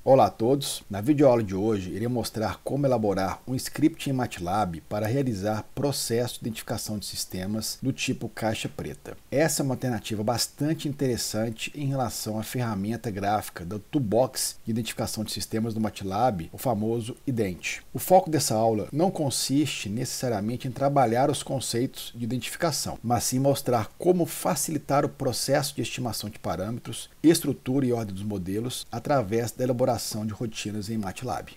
Olá a todos! Na videoaula de hoje, irei mostrar como elaborar um script em MATLAB para realizar processo de identificação de sistemas do tipo caixa preta. Essa é uma alternativa bastante interessante em relação à ferramenta gráfica da Toolbox de identificação de sistemas do MATLAB, o famoso IDENT. O foco dessa aula não consiste necessariamente em trabalhar os conceitos de identificação, mas sim mostrar como facilitar o processo de estimação de parâmetros, estrutura e ordem dos modelos através da elaboração de rotinas em MATLAB.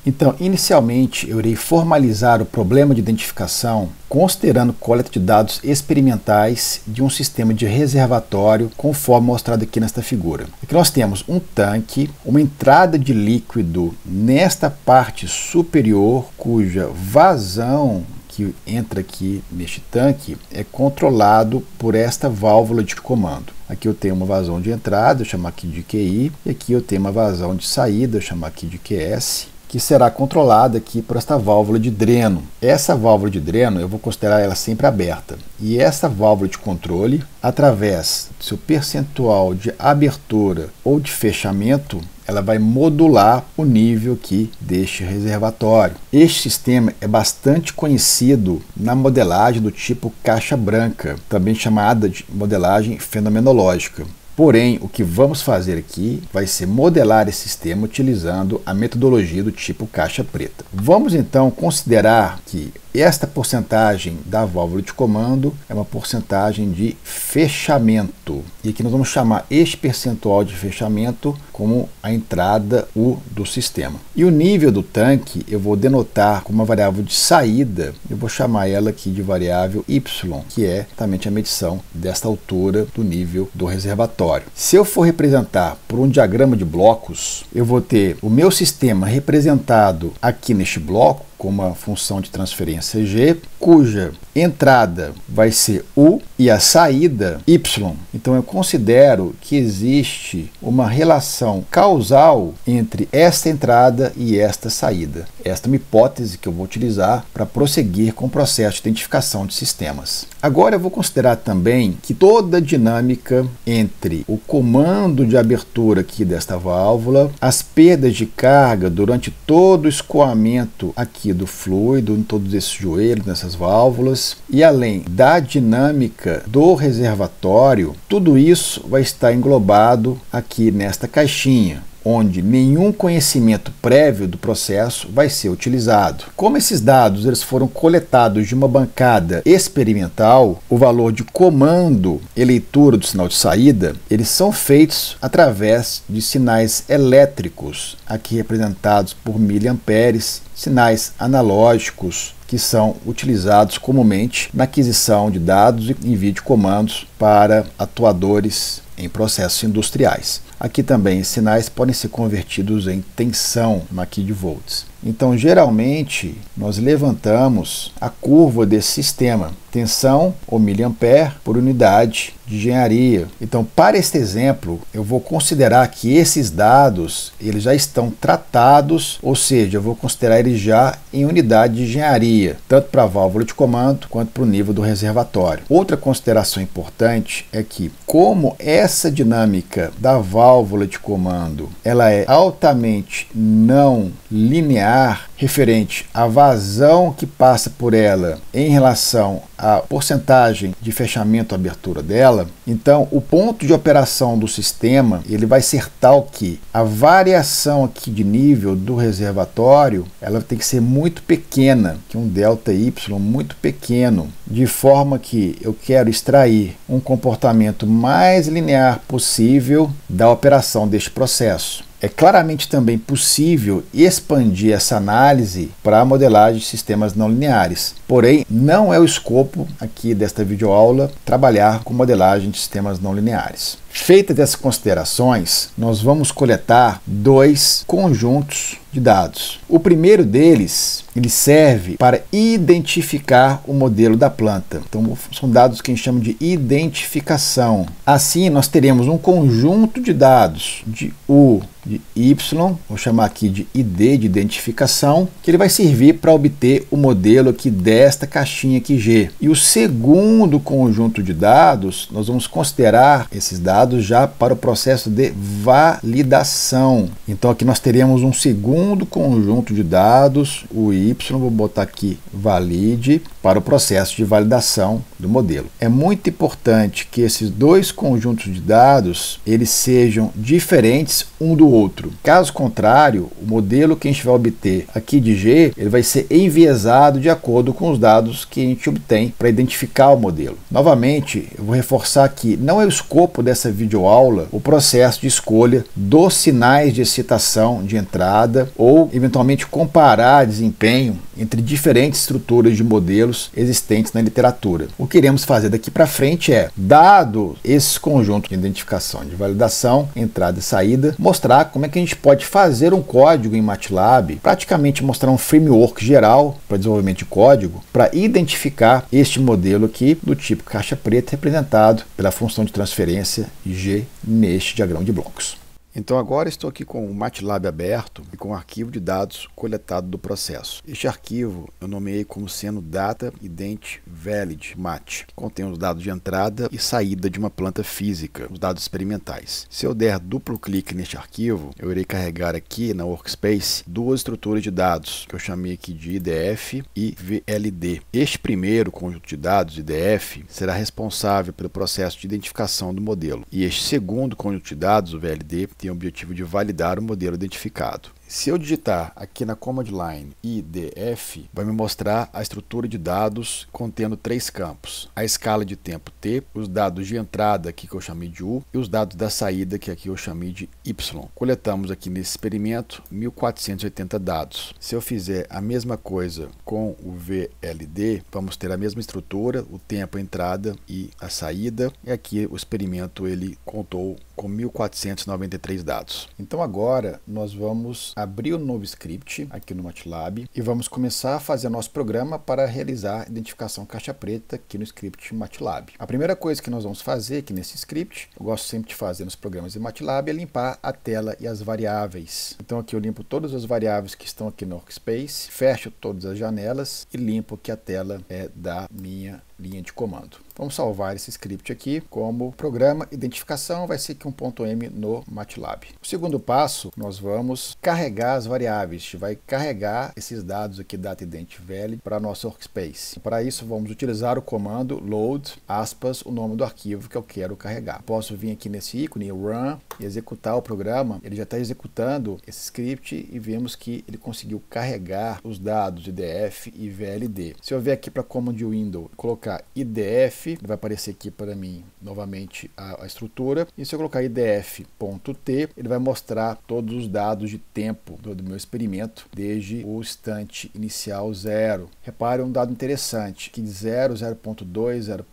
Então, inicialmente, eu irei formalizar o problema de identificação considerando coleta de dados experimentais de um sistema de reservatório, conforme mostrado aqui nesta figura. Aqui nós temos um tanque, uma entrada de líquido nesta parte superior, cuja vazão que entra aqui neste tanque é controlado por esta válvula de comando. Aqui eu tenho uma vazão de entrada, eu chamo aqui de QI, e aqui eu tenho uma vazão de saída, eu chamo aqui de QS, que será controlada aqui por esta válvula de dreno. Essa válvula de dreno eu vou considerar ela sempre aberta. E essa válvula de controle, através do seu percentual de abertura ou de fechamento, ela vai modular o nível aqui deste reservatório. Este sistema é bastante conhecido na modelagem do tipo caixa branca, também chamada de modelagem fenomenológica. Porém, o que vamos fazer aqui vai ser modelar esse sistema utilizando a metodologia do tipo caixa preta. Vamos então considerar que esta porcentagem da válvula de comando é uma porcentagem de fechamento. E aqui nós vamos chamar este percentual de fechamento como a entrada U do sistema. E o nível do tanque eu vou denotar com uma variável de saída, eu vou chamar ela aqui de variável Y, que é exatamente a medição desta altura do nível do reservatório. Se eu for representar por um diagrama de blocos, eu vou ter o meu sistema representado aqui neste bloco, com uma função de transferência G, cuja entrada vai ser U e a saída Y. Então eu considero que existe uma relação causal entre esta entrada e esta saída. Esta é uma hipótese que eu vou utilizar para prosseguir com o processo de identificação de sistemas. Agora eu vou considerar também que toda a dinâmica entre o comando de abertura aqui desta válvula, as perdas de carga durante todo o escoamento aqui do fluido, em todos esses joelhos, nessas válvulas, e além da dinâmica do reservatório, tudo isso vai estar englobado aqui nesta caixinha, onde nenhum conhecimento prévio do processo vai ser utilizado. Como esses dados eles foram coletados de uma bancada experimental, o valor de comando e leitura do sinal de saída, eles são feitos através de sinais elétricos, aqui representados por miliamperes, sinais analógicos que são utilizados comumente na aquisição de dados e envio de comandos para atuadores em processos industriais. Aqui também os sinais podem ser convertidos em tensão aqui de volts. Então, geralmente, nós levantamos a curva desse sistema, tensão ou miliampere por unidade de engenharia. Então, para este exemplo, eu vou considerar que esses dados eles já estão tratados, ou seja, eu vou considerar eles já em unidade de engenharia, tanto para a válvula de comando quanto para o nível do reservatório. Outra consideração importante é que, como essa dinâmica da válvula de comando ela é altamente não linear, referente à vazão que passa por ela em relação à porcentagem de fechamento ou abertura dela, então o ponto de operação do sistema ele vai ser tal que a variação aqui de nível do reservatório ela tem que ser muito pequena, que um delta Y muito pequeno, de forma que eu quero extrair um comportamento mais linear possível da operação deste processo. É claramente também possível expandir essa análise para a modelagem de sistemas não lineares. Porém, não é o escopo aqui desta videoaula trabalhar com modelagem de sistemas não lineares. Feitas essas considerações, nós vamos coletar dois conjuntos de dados. O primeiro deles, ele serve para identificar o modelo da planta. Então, são dados que a gente chama de identificação. Assim, nós teremos um conjunto de dados de U, de Y, vou chamar aqui de ID de identificação, que ele vai servir para obter o modelo aqui desta caixinha aqui G. E o segundo conjunto de dados, nós vamos considerar esses dados dados já para o processo de validação. Então aqui nós teremos um segundo conjunto de dados, o Y, vou botar aqui valide, para o processo de validação do modelo. É muito importante que esses dois conjuntos de dados eles sejam diferentes um do outro. Caso contrário, o modelo que a gente vai obter aqui de G, ele vai ser enviesado de acordo com os dados que a gente obtém para identificar o modelo. Novamente, eu vou reforçar que não é o escopo dessa videoaula o processo de escolha dos sinais de excitação de entrada ou, eventualmente, comparar desempenho entre diferentes estruturas de modelos existentes na literatura. O que iremos fazer daqui para frente é, dado esses conjuntos de identificação, de validação, entrada e saída, mostrar como é que a gente pode fazer um código em MATLAB, praticamente mostrar um framework geral para desenvolvimento de código, para identificar este modelo aqui do tipo caixa preta, representado pela função de transferência G neste diagrama de blocos. Então agora estou aqui com o MATLAB aberto e com o arquivo de dados coletado do processo. Este arquivo eu nomeei como sendo data ident valid mat, que contém os dados de entrada e saída de uma planta física, os dados experimentais. Se eu der duplo clique neste arquivo, eu irei carregar aqui na workspace duas estruturas de dados, que eu chamei aqui de IDF e VLD. Este primeiro conjunto de dados, IDF, será responsável pelo processo de identificação do modelo, e este segundo conjunto de dados, o VLD, tem o objetivo de validar o modelo identificado. Se eu digitar aqui na command line IDF, vai me mostrar a estrutura de dados contendo três campos: a escala de tempo T, os dados de entrada aqui que eu chamei de U e os dados da saída que aqui eu chamei de Y. Coletamos aqui nesse experimento 1480 dados. Se eu fizer a mesma coisa com o VLD, vamos ter a mesma estrutura, o tempo, a entrada e a saída, e aqui o experimento ele contou com 1493 dados. Então agora nós vamos abrir um novo script aqui no MATLAB e vamos começar a fazer nosso programa para realizar a identificação caixa preta aqui no script MATLAB. A primeira coisa que nós vamos fazer aqui nesse script, eu gosto sempre de fazer nos programas de MATLAB, é limpar a tela e as variáveis. Então aqui eu limpo todas as variáveis que estão aqui no workspace, fecho todas as janelas e limpo aqui a tela da minha linha de comando. Vamos salvar esse script aqui como programa identificação, vai ser aqui um ponto .m no MATLAB. O segundo passo, nós vamos carregar as variáveis, a gente vai carregar esses dados aqui data ident valid para nosso workspace. Para isso vamos utilizar o comando load, aspas, o nome do arquivo que eu quero carregar. Posso vir aqui nesse ícone, run, e executar o programa. Ele já está executando esse script e vemos que ele conseguiu carregar os dados IDF e VLD. Se eu vier aqui para command window e colocar IDF, vai aparecer aqui para mim novamente a estrutura, e se eu colocar idf.t, ele vai mostrar todos os dados de tempo do meu experimento desde o instante inicial 0. Repare um dado interessante, que de 0, 0.2,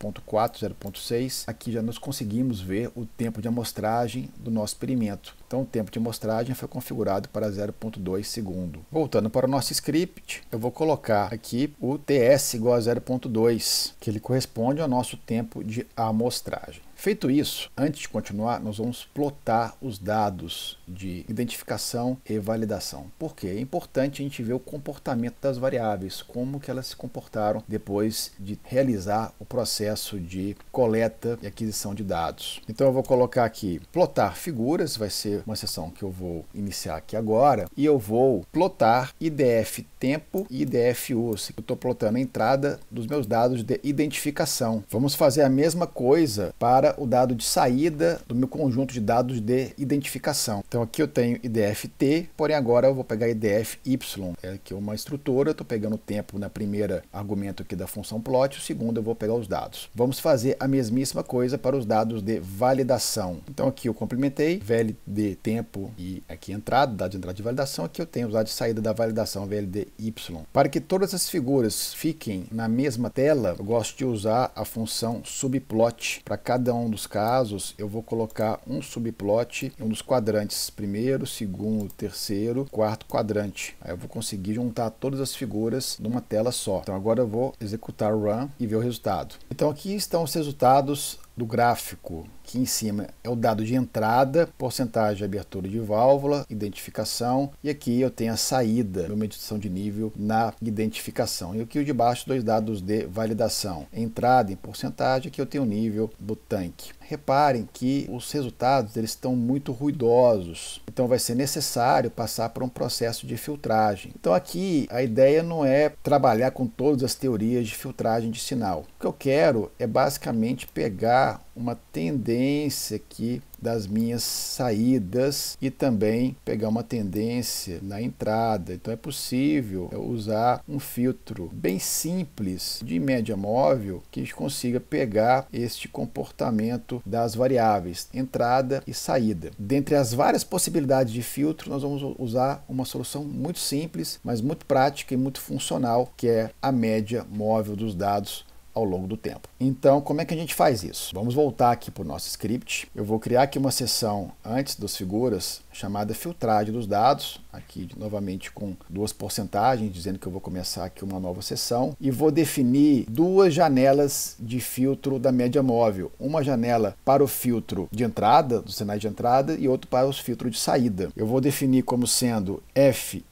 0.4, 0.6, aqui já nós conseguimos ver o tempo de amostragem do nosso experimento. Então o tempo de amostragem foi configurado para 0.2 segundo. Voltando para o nosso script, eu vou colocar aqui o TS igual a 0.2, que ele corresponde ao nosso tempo de amostragem. Feito isso, antes de continuar, nós vamos plotar os dados de identificação e validação. Por quê? É importante a gente ver o comportamento das variáveis, como que elas se comportaram depois de realizar o processo de coleta e aquisição de dados. Então eu vou colocar aqui plotar figuras, vai ser uma seção que eu vou iniciar aqui agora, e eu vou plotar IDF tempo e IDF US. Eu estou plotando a entrada dos meus dados de identificação. Vamos fazer a mesma coisa para o dado de saída do meu conjunto de dados de identificação. Então aqui eu tenho IDF-T, porém agora eu vou pegar IDF-Y, que é uma estrutura, eu estou pegando o tempo na primeira argumento aqui da função plot, o segundo eu vou pegar os dados. Vamos fazer a mesmíssima coisa para os dados de validação. Então aqui eu complementei, VLD tempo e aqui entrada, dado de entrada de validação, aqui eu tenho os dados de saída da validação, VLD-Y. Para que todas as figuras fiquem na mesma tela, eu gosto de usar a função subplot. Para cada um dos casos, eu vou colocar um subplot em um dos quadrantes, primeiro, segundo, terceiro, quarto quadrante. Aí eu vou conseguir juntar todas as figuras numa tela só. Então agora eu vou executar o run e ver o resultado. Então aqui estão os resultados do gráfico. Aqui em cima é o dado de entrada, porcentagem de abertura de válvula, identificação, e aqui eu tenho a saída, uma medição de nível na identificação. E aqui o de baixo, dois dados de validação, entrada em porcentagem, aqui eu tenho o nível do tanque. Reparem que os resultados eles estão muito ruidosos, então vai ser necessário passar por um processo de filtragem. Então aqui a ideia não é trabalhar com todas as teorias de filtragem de sinal. O que eu quero é basicamente pegar uma tendência aqui das minhas saídas e também pegar uma tendência na entrada. Então é possível usar um filtro bem simples de média móvel que consiga pegar este comportamento das variáveis entrada e saída. Dentre as várias possibilidades de filtro, nós vamos usar uma solução muito simples, mas muito prática e muito funcional, que é a média móvel dos dados ao longo do tempo. Então, como é que a gente faz isso? Vamos voltar aqui para o nosso script. Eu vou criar aqui uma seção antes das figuras, chamada filtragem dos dados, aqui novamente com duas porcentagens, dizendo que eu vou começar aqui uma nova seção, e vou definir duas janelas de filtro da média móvel. Uma janela para o filtro de entrada, dos sinais de entrada, e outra para os filtros de saída. Eu vou definir como sendo FY,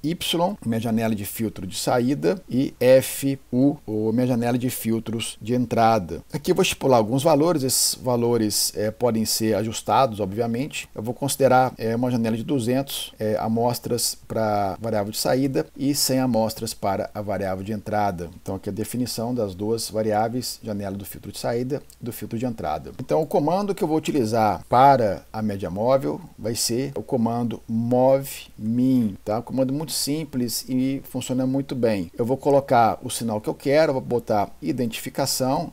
minha janela de filtro de saída, e FU, minha janela de filtros de entrada. Aqui eu vou estipular alguns valores, esses valores podem ser ajustados, obviamente. Eu vou considerar uma janela de 200 amostras para a variável de saída e 100 amostras para a variável de entrada. Então aqui a definição das duas variáveis, janela do filtro de saída e do filtro de entrada. Então o comando que eu vou utilizar para a média móvel vai ser o comando movmin, tá? Um comando muito simples e funciona muito bem. Eu vou colocar o sinal que eu quero, vou botar identificação,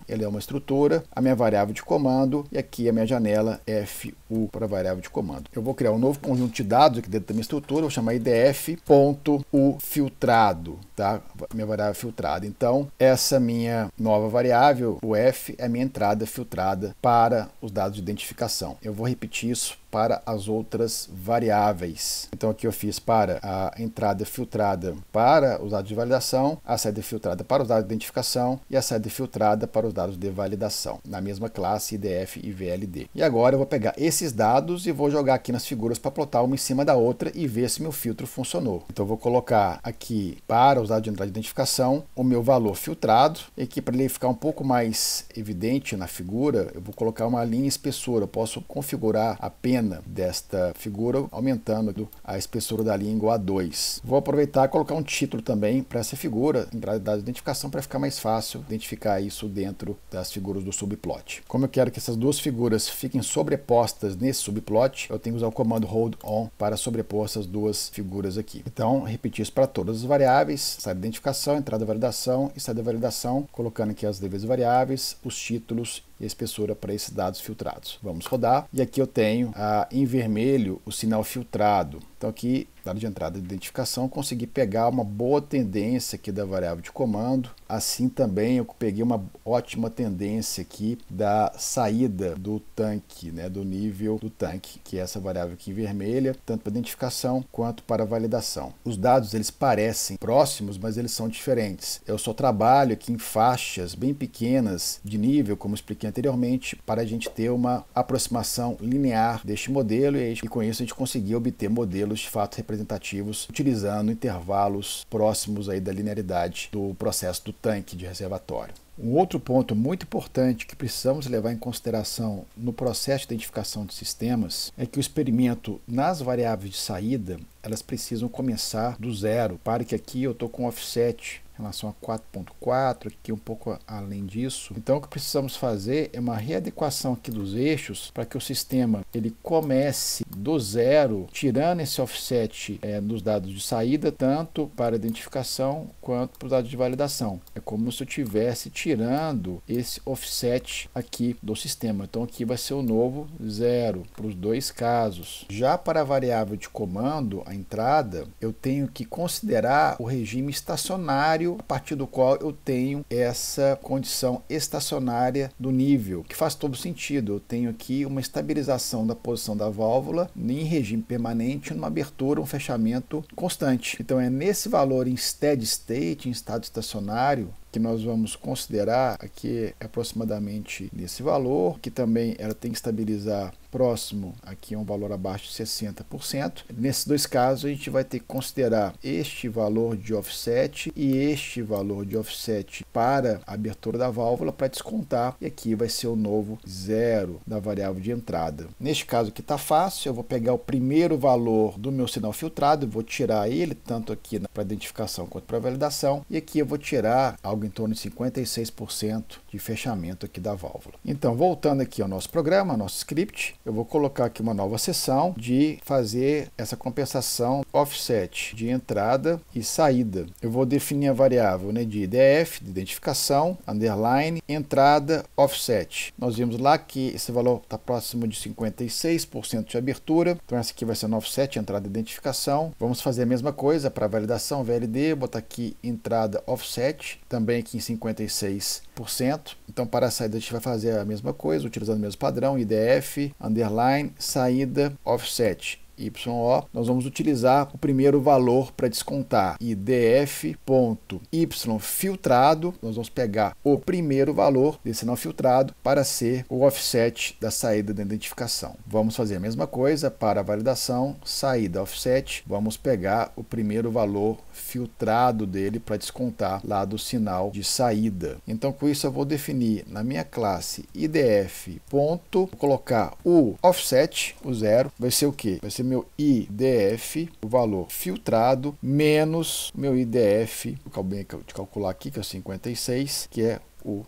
ele é uma estrutura, a minha variável de comando e aqui a minha janela FU para a variável de comando. Eu vou criar um novo conjunto de dados aqui dentro da minha estrutura, vou chamar idf.uFiltrado, tá? Minha variável filtrada. Então, essa minha nova variável, o F, é a minha entrada filtrada para os dados de identificação. Eu vou repetir isso para as outras variáveis. Então aqui eu fiz para a entrada filtrada para os dados de validação, a saída filtrada para os dados de identificação e a saída filtrada para os dados de validação, na mesma classe IDF e VLD. E agora eu vou pegar esses dados e vou jogar aqui nas figuras para plotar uma em cima da outra e ver se meu filtro funcionou. Então eu vou colocar aqui para os dados de entrada de identificação o meu valor filtrado, e aqui para ele ficar um pouco mais evidente na figura, eu vou colocar uma linha espessura. Eu posso configurar a pena desta figura, aumentando a espessura da linha igual a 2. Vou aproveitar e colocar um título também para essa figura, entrada de dados de identificação, para ficar mais fácil identificar isso dentro das figuras do subplot. Como eu quero que essas duas figuras fiquem sobrepostas nesse subplot, eu tenho que usar o comando hold on para sobrepor essas duas figuras aqui. Então, repetir isso para todas as variáveis, saída de identificação, entrada de validação e saída de validação, colocando aqui as devidas variáveis, os títulos e a espessura para esses dados filtrados. Vamos rodar, e aqui eu tenho em vermelho o sinal filtrado. Então aqui, dado de entrada de identificação, consegui pegar uma boa tendência aqui da variável de comando. Assim também eu peguei uma ótima tendência aqui da saída do tanque, né, do nível do tanque, que é essa variável aqui em vermelha, tanto para identificação quanto para validação. Os dados eles parecem próximos, mas eles são diferentes. Eu só trabalho aqui em faixas bem pequenas de nível, como expliquei anteriormente, para a gente ter uma aproximação linear deste modelo e com isso a gente conseguir obter modelos de fato representativos utilizando intervalos próximos aí da linearidade do processo do tanque de reservatório. Um outro ponto muito importante que precisamos levar em consideração no processo de identificação de sistemas é que o experimento nas variáveis de saída, elas precisam começar do zero. Para que aqui eu estou com offset em relação a 4.4, aqui um pouco além disso. Então o que precisamos fazer é uma readequação aqui dos eixos para que o sistema ele comece do zero, tirando esse offset dos dados de saída, tanto para identificação quanto para os dados de validação. É como se eu estivesse tirando esse offset aqui do sistema. Então aqui vai ser o novo zero para os dois casos. Já para a variável de comando, a entrada, eu tenho que considerar o regime estacionário, a partir do qual eu tenho essa condição estacionária do nível, que faz todo sentido. Eu tenho aqui uma estabilização da posição da válvula em regime permanente, numa abertura, um fechamento constante. Então é nesse valor em steady state, em estado estacionário, que nós vamos considerar aqui aproximadamente nesse valor, que também ela tem que estabilizar próximo aqui a um valor abaixo de 60%. Nesses dois casos, a gente vai ter que considerar este valor de offset e este valor de offset para a abertura da válvula para descontar, e aqui vai ser o novo zero da variável de entrada. Neste caso aqui está fácil, eu vou pegar o primeiro valor do meu sinal filtrado, vou tirar ele tanto aqui para identificação quanto para validação, e aqui eu vou tirar algo em torno de 56% de fechamento aqui da válvula. Então, voltando aqui ao nosso programa, ao nosso script, eu vou colocar aqui uma nova seção de fazer essa compensação offset de entrada e saída. Eu vou definir a variável, né, de IDF, de identificação, underline, entrada, offset. Nós vimos lá que esse valor está próximo de 56% de abertura, então essa aqui vai ser no offset, entrada e identificação. Vamos fazer a mesma coisa para validação, VLD, botar aqui entrada offset, também aqui em 56%. Então, para a saída a gente vai fazer a mesma coisa, utilizando o mesmo padrão, IDF, underline, saída, offset. YO, nós vamos utilizar o primeiro valor para descontar, IDF.Y filtrado, nós vamos pegar o primeiro valor desse sinal filtrado para ser o offset da saída da identificação. Vamos fazer a mesma coisa para a validação, saída offset, vamos pegar o primeiro valor filtrado dele para descontar lá do sinal de saída. Então, com isso eu vou definir na minha classe IDF. Vou colocar o offset, o zero, vai ser o quê? Vai ser meu IDF, o valor filtrado, menos o meu IDF, eu acabei de calcular aqui, que é 56, que é o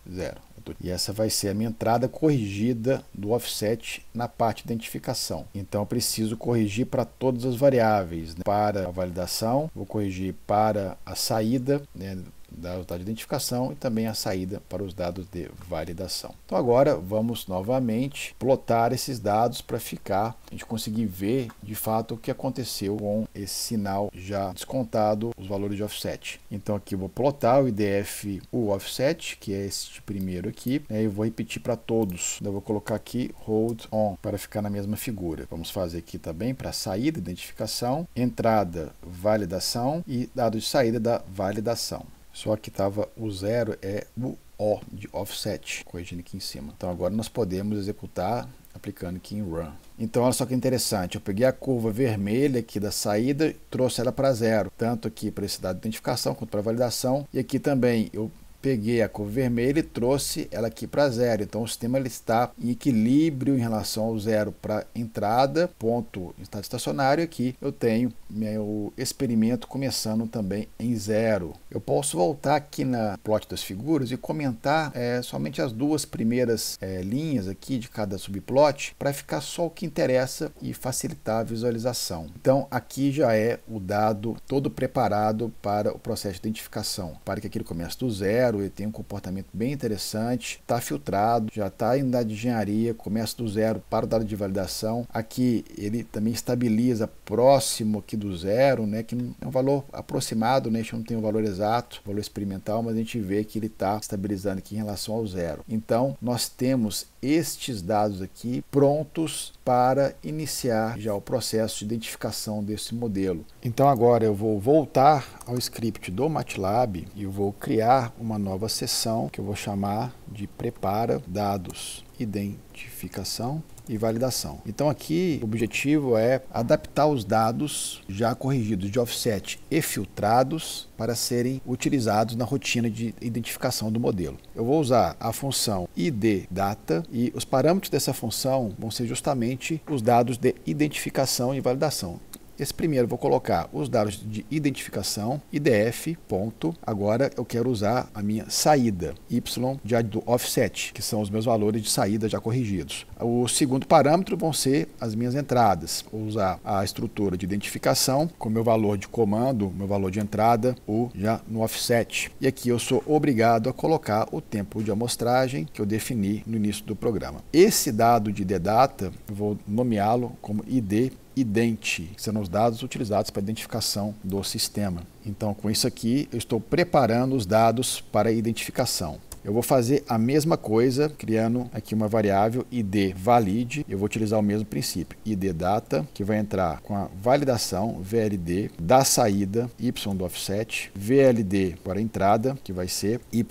zero. E essa vai ser a minha entrada corrigida do offset na parte de identificação. Então eu preciso corrigir para todas as variáveis, né? Para a validação, vou corrigir para a saída, né, dados de identificação, e também a saída para os dados de validação. Então agora vamos novamente plotar esses dados para a gente conseguir ver de fato o que aconteceu com esse sinal já descontado, os valores de offset. Então aqui eu vou plotar o IDF, o offset, que é este primeiro aqui, né, e vou repetir para todos. Eu vou colocar aqui hold on para ficar na mesma figura. Vamos fazer aqui também para saída, identificação, entrada, validação e dado de saída da validação. Só que estava o zero, é o O de offset, corrigindo aqui em cima. Então agora nós podemos executar aplicando aqui em Run. Então olha só que interessante, eu peguei a curva vermelha aqui da saída e trouxe ela para zero, tanto aqui para esse dado de identificação quanto para validação, e aqui também eu peguei a curva vermelha e trouxe ela aqui para zero. Então o sistema ele está em equilíbrio em relação ao zero para entrada, ponto em estado estacionário. Aqui eu tenho meu experimento começando também em zero. Eu posso voltar aqui na plot das figuras e comentar somente as duas primeiras linhas aqui de cada subplot para ficar só o que interessa e facilitar a visualização. Então aqui já é o dado todo preparado para o processo de identificação, para que aquilo comece do zero. Ele tem um comportamento bem interessante, está filtrado, já está em dado de engenharia, começa do zero para o dado de validação. Aqui ele também estabiliza próximo aqui do zero, né, que é um valor aproximado, né, a gente não tem um valor exato, valor experimental, mas a gente vê que ele está estabilizando aqui em relação ao zero. Então nós temos estes dados aqui prontos para iniciar já o processo de identificação desse modelo. Então agora eu vou voltar ao script do MATLAB e eu vou criar uma nova seção que eu vou chamar de prepara dados, identificação e validação. Então aqui o objetivo é adaptar os dados já corrigidos de offset e filtrados para serem utilizados na rotina de identificação do modelo. Eu vou usar a função IDData e os parâmetros dessa função vão ser justamente os dados de identificação e validação. Esse primeiro eu vou colocar os dados de identificação, IDF, ponto. Agora eu quero usar a minha saída, Y já do offset, que são os meus valores de saída já corrigidos. O segundo parâmetro vão ser as minhas entradas. Vou usar a estrutura de identificação com meu valor de comando, meu valor de entrada, o já no offset. E aqui eu sou obrigado a colocar o tempo de amostragem que eu defini no início do programa. Esse dado de IDData, eu vou nomeá-lo como ident, que serão os dados utilizados para a identificação do sistema. Então, com isso aqui, eu estou preparando os dados para a identificação. Eu vou fazer a mesma coisa, criando aqui uma variável id valid. Eu vou utilizar o mesmo princípio, id data, que vai entrar com a validação VLD da saída, y do offset, VLD para a entrada, que vai ser y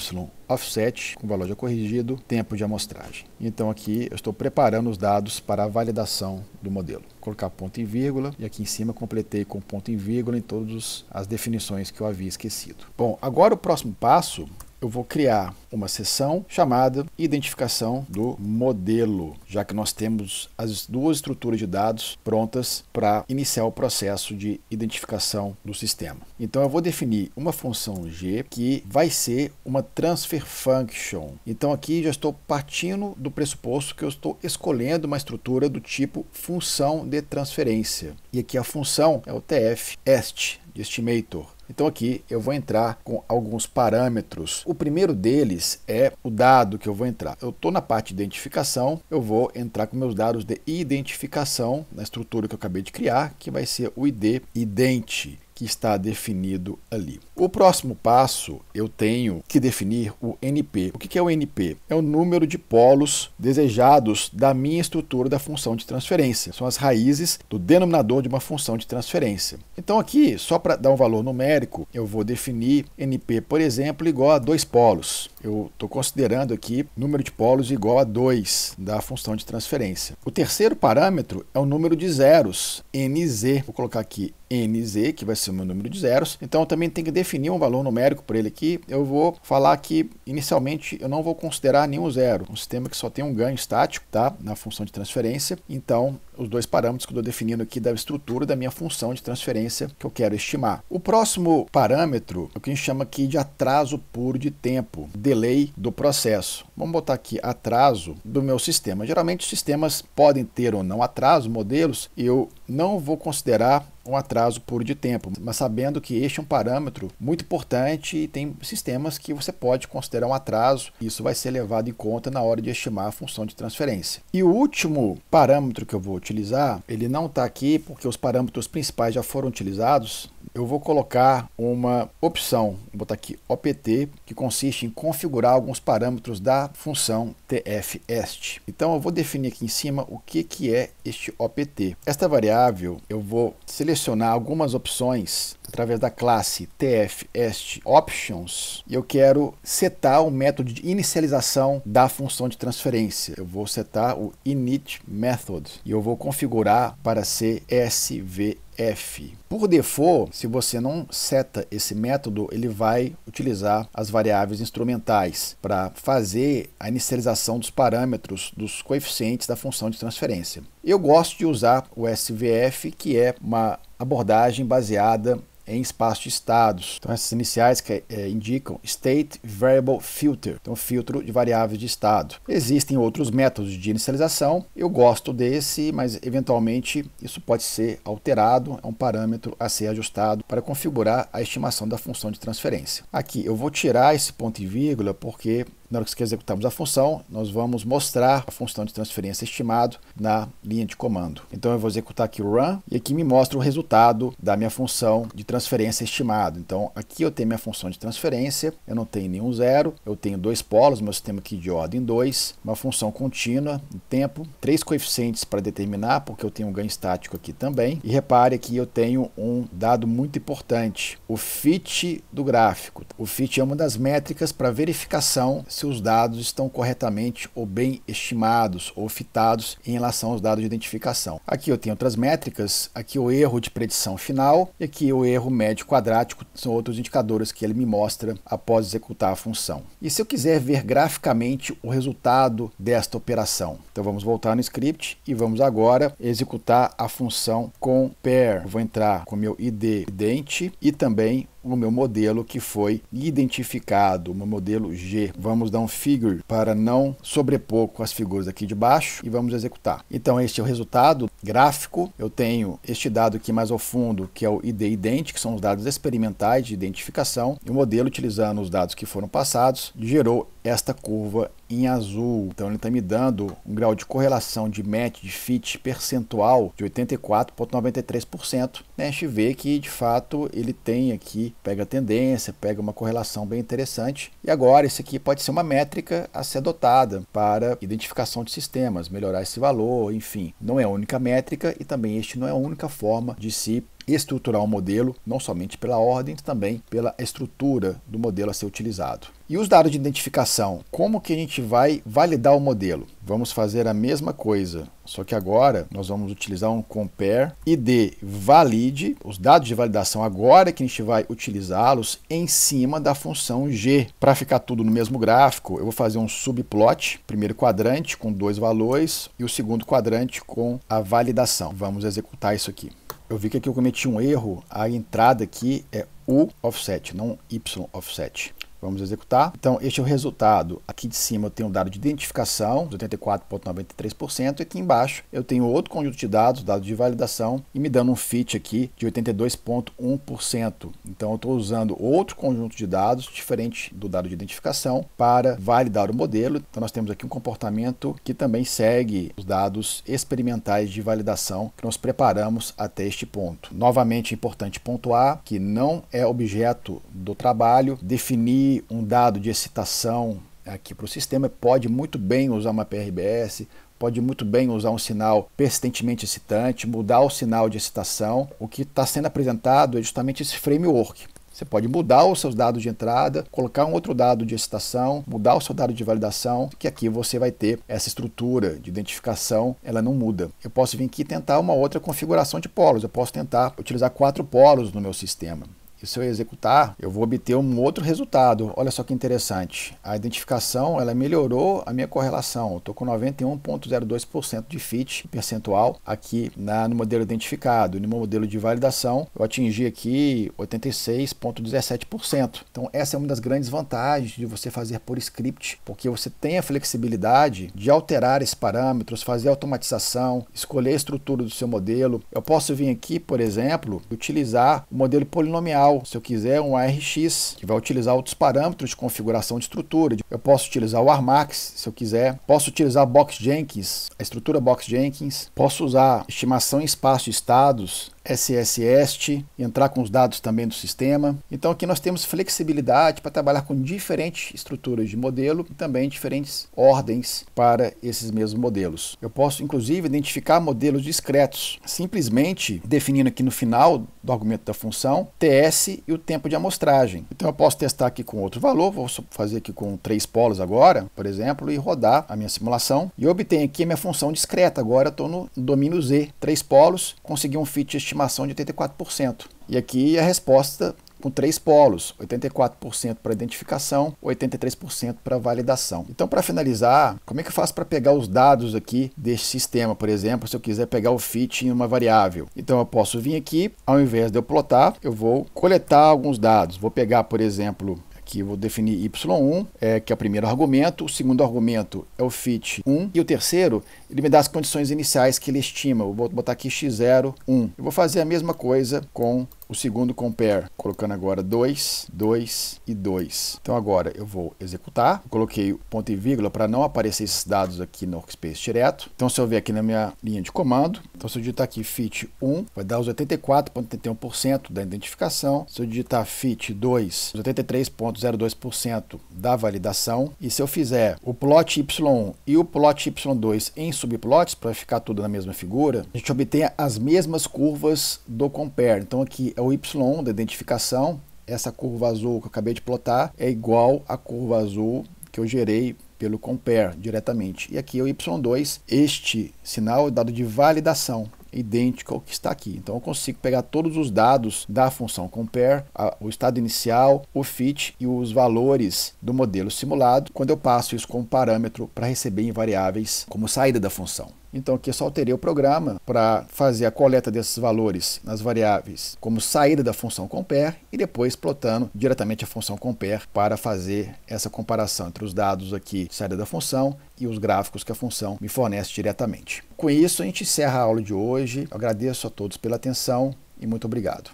offset, com valor já corrigido, tempo de amostragem. Então aqui eu estou preparando os dados para a validação do modelo. Vou colocar ponto e vírgula, e aqui em cima completei com ponto e vírgula em todas as definições que eu havia esquecido. Bom, agora o próximo passo, eu vou criar uma seção chamada identificação do modelo, já que nós temos as duas estruturas de dados prontas para iniciar o processo de identificação do sistema. Então eu vou definir uma função G que vai ser uma transfer function. Então aqui já estou partindo do pressuposto que eu estou escolhendo uma estrutura do tipo função de transferência. E aqui a função é o tf_est, de estimator. Então aqui eu vou entrar com alguns parâmetros. O primeiro deles é o dado que eu vou entrar. Eu estou na parte de identificação, eu vou entrar com meus dados de identificação na estrutura que eu acabei de criar, que vai ser o id ident, que está definido ali. O próximo passo, eu tenho que definir o NP. O que é o NP? É o número de polos desejados da minha estrutura da função de transferência. São as raízes do denominador de uma função de transferência. Então aqui, só para dar um valor numérico, eu vou definir NP, por exemplo, igual a 2 polos. Eu estou considerando aqui número de polos igual a 2 da função de transferência. O terceiro parâmetro é o número de zeros, NZ. Vou colocar aqui NZ, que vai ser o meu número de zeros. Então eu também tenho que definir um valor numérico para ele aqui. Eu vou falar que inicialmente eu não vou considerar nenhum zero. Um sistema que só tem um ganho estático, tá, na função de transferência. Então os dois parâmetros que eu estou definindo aqui da estrutura da minha função de transferência que eu quero estimar. O próximo parâmetro é o que a gente chama aqui de atraso puro de tempo, delay do processo. Vamos botar aqui atraso do meu sistema. Geralmente os sistemas podem ter ou não atraso, modelos. Eu não vou considerar um atraso puro de tempo, mas sabendo que este é um parâmetro muito importante e tem sistemas que você pode considerar um atraso, e isso vai ser levado em conta na hora de estimar a função de transferência. E o último parâmetro que eu vou utilizar, ele não está aqui porque os parâmetros principais já foram utilizados. Eu vou colocar uma opção, vou botar aqui opt, que consiste em configurar alguns parâmetros da função tf_est. Então eu vou definir aqui em cima o que é este opt. Esta variável eu vou selecionar algumas opções através da classe tf_est_options e eu quero setar o método de inicialização da função de transferência. Eu vou setar o init method e eu vou configurar para ser svf. Por default, se você não seta esse método, ele vai utilizar as variáveis instrumentais para fazer a inicialização dos parâmetros dos coeficientes da função de transferência. Eu gosto de usar o svf, que é uma abordagem baseada em espaço de estados. Então essas iniciais que indicam State Variable Filter, então filtro de variáveis de estado. Existem outros métodos de inicialização, eu gosto desse, mas eventualmente isso pode ser alterado, é um parâmetro a ser ajustado para configurar a estimação da função de transferência. Aqui eu vou tirar esse ponto e vírgula porque na hora que executarmos a função, nós vamos mostrar a função de transferência estimado na linha de comando. Então eu vou executar aqui o run e aqui me mostra o resultado da minha função de transferência estimado. Então aqui eu tenho minha função de transferência, eu não tenho nenhum zero, eu tenho 2 polos, meu sistema aqui de ordem 2, uma função contínua, tempo, 3 coeficientes para determinar, porque eu tenho um ganho estático aqui também. E repare que eu tenho um dado muito importante, o fit do gráfico. O fit é uma das métricas para verificação se os dados estão corretamente ou bem estimados ou fitados em relação aos dados de identificação. Aqui eu tenho outras métricas, aqui o erro de predição final e aqui o erro médio quadrático, são outros indicadores que ele me mostra após executar a função. E se eu quiser ver graficamente o resultado desta operação? Então vamos voltar no script e vamos agora executar a função compare. Eu vou entrar com o meu id ident e também o meu modelo que foi identificado, o meu modelo G. Vamos dar um figure para não sobrepor com as figuras aqui de baixo e vamos executar. Então este é o resultado gráfico. Eu tenho este dado aqui mais ao fundo, que é o id ident, que são os dados experimentais de identificação, e o modelo, utilizando os dados que foram passados, gerou esta curva em azul. Então ele está me dando um grau de correlação de match, de fit percentual de 84,93%. A gente vê que de fato ele tem aqui, pega a tendência, pega uma correlação bem interessante. E agora esse aqui pode ser uma métrica a ser adotada para identificação de sistemas, melhorar esse valor, enfim. Não é a única métrica e também este não é a única forma de se estruturar um modelo, não somente pela ordem, mas também pela estrutura do modelo a ser utilizado. E os dados de identificação, como que a gente vai validar o modelo? Vamos fazer a mesma coisa, só que agora nós vamos utilizar um compare id valide, os dados de validação agora que a gente vai utilizá-los em cima da função g. Para ficar tudo no mesmo gráfico, eu vou fazer um subplot, primeiro quadrante com 2 valores e o segundo quadrante com a validação. Vamos executar isso aqui. Eu vi que aqui eu cometi um erro, a entrada aqui é U offset, não Y offset. Vamos executar. Então, este é o resultado. Aqui de cima eu tenho o dado de identificação, 84,93%, e aqui embaixo eu tenho outro conjunto de dados, dados de validação, e me dando um fit aqui de 82,1%. Então, eu estou usando outro conjunto de dados, diferente do dado de identificação, para validar o modelo. Então, nós temos aqui um comportamento que também segue os dados experimentais de validação que nós preparamos até este ponto. Novamente, é importante pontuar que não é objeto do trabalho definir um dado de excitação aqui para o sistema. Pode muito bem usar uma PRBS, pode muito bem usar um sinal persistentemente excitante, mudar o sinal de excitação. O que está sendo apresentado é justamente esse framework. Você pode mudar os seus dados de entrada, colocar um outro dado de excitação, mudar o seu dado de validação, que aqui você vai ter essa estrutura de identificação, ela não muda. Eu posso vir aqui e tentar uma outra configuração de polos, eu posso tentar utilizar 4 polos no meu sistema. E se eu executar, eu vou obter um outro resultado. Olha só que interessante. A identificação, ela melhorou a minha correlação. Eu estou com 91,02% de fit percentual aqui no modelo identificado. No meu modelo de validação, eu atingi aqui 86,17%. Então, essa é uma das grandes vantagens de você fazer por script, porque você tem a flexibilidade de alterar esses parâmetros, fazer automatização, escolher a estrutura do seu modelo. Eu posso vir aqui, por exemplo, utilizar o modelo polinomial. Se eu quiser um ARX, que vai utilizar outros parâmetros de configuração de estrutura. Eu posso utilizar o Armax, se eu quiser. Posso utilizar Box Jenkins, a estrutura Box Jenkins. Posso usar estimação em espaço de estados, SSST, entrar com os dados também do sistema. Então aqui nós temos flexibilidade para trabalhar com diferentes estruturas de modelo e também diferentes ordens para esses mesmos modelos. Eu posso inclusive identificar modelos discretos, simplesmente definindo aqui no final do argumento da função TS e o tempo de amostragem. Então eu posso testar aqui com outro valor, vou fazer aqui com 3 polos agora, por exemplo, e rodar a minha simulação. E eu obtenho aqui a minha função discreta. Agora eu estou no domínio Z, 3 polos, consegui um fit estimação de 84%. E aqui a resposta com 3 polos, 84% para identificação, 83% para validação. Então, para finalizar, como é que eu faço para pegar os dados aqui deste sistema? Por exemplo, se eu quiser pegar o fit em uma variável. Então, eu posso vir aqui, ao invés de eu plotar, eu vou coletar alguns dados. Vou pegar, por exemplo, aqui eu vou definir y1, que é o primeiro argumento, o segundo argumento é o fit 1, e o terceiro, ele me dá as condições iniciais que ele estima. Eu vou botar aqui x0, 1. Eu vou fazer a mesma coisa com o segundo compare, colocando agora 2, 2 e 2. Então agora eu vou executar. Eu coloquei ponto e vírgula para não aparecer esses dados aqui no workspace direto. Então se eu ver aqui na minha linha de comando, então se eu digitar aqui fit 1, vai dar os 84,81% da identificação. Se eu digitar fit 2, os 83,02% da validação. E se eu fizer o plot y1 e o plot y2 em subplots, para ficar tudo na mesma figura, a gente obtém as mesmas curvas do compare. Então aqui é o y1 da identificação, essa curva azul que eu acabei de plotar é igual à curva azul que eu gerei pelo compare diretamente. E aqui é o y2, este sinal é dado de validação, idêntico ao que está aqui. Então eu consigo pegar todos os dados da função compare, o estado inicial, o fit e os valores do modelo simulado, quando eu passo isso como parâmetro para receber em variáveis como saída da função. Então aqui eu só alterei o programa para fazer a coleta desses valores nas variáveis como saída da função compare e depois plotando diretamente a função compare para fazer essa comparação entre os dados aqui de saída da função e os gráficos que a função me fornece diretamente. Com isso a gente encerra a aula de hoje. Eu agradeço a todos pela atenção e muito obrigado.